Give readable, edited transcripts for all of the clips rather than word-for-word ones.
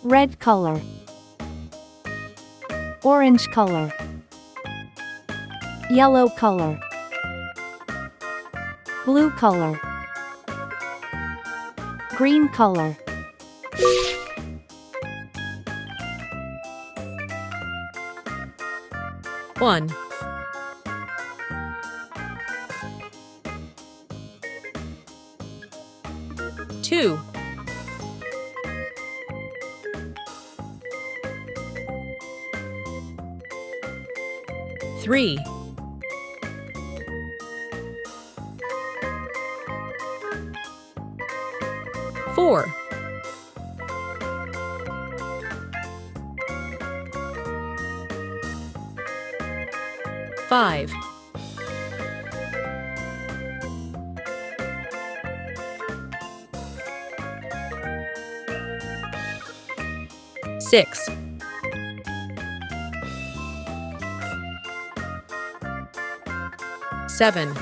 red color, orange color, yellow color, blue color, green color. One, two, three, four, five, six, seven,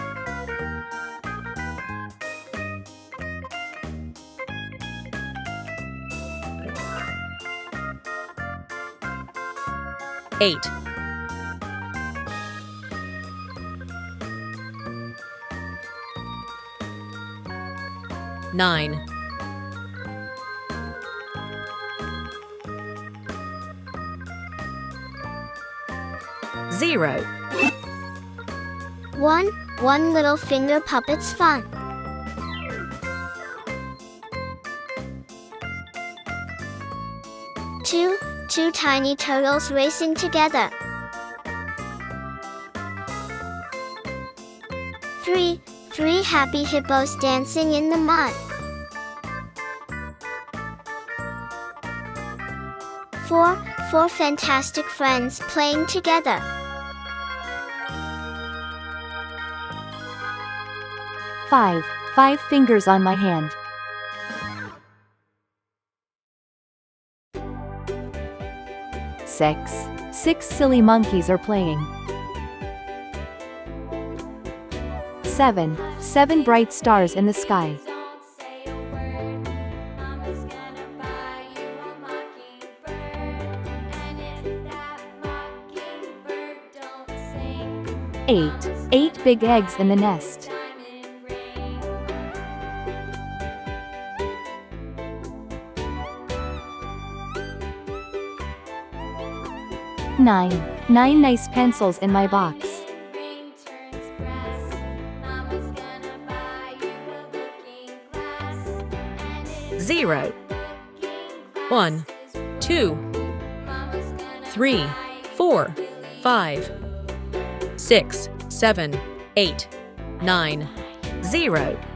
eight, nine, 0. One little finger puppet's fun. 2 tiny turtles racing together. 3 happy hippos dancing in the mud. 4 fantastic friends playing together. 5 fingers on my hand. 6 silly monkeys are playing. 7 bright stars in the sky. 8 big eggs in the nest. 9 nice pencils in my box. 0. 1, 2, 3, 4, 5, 6, 7, 8, 9, 0.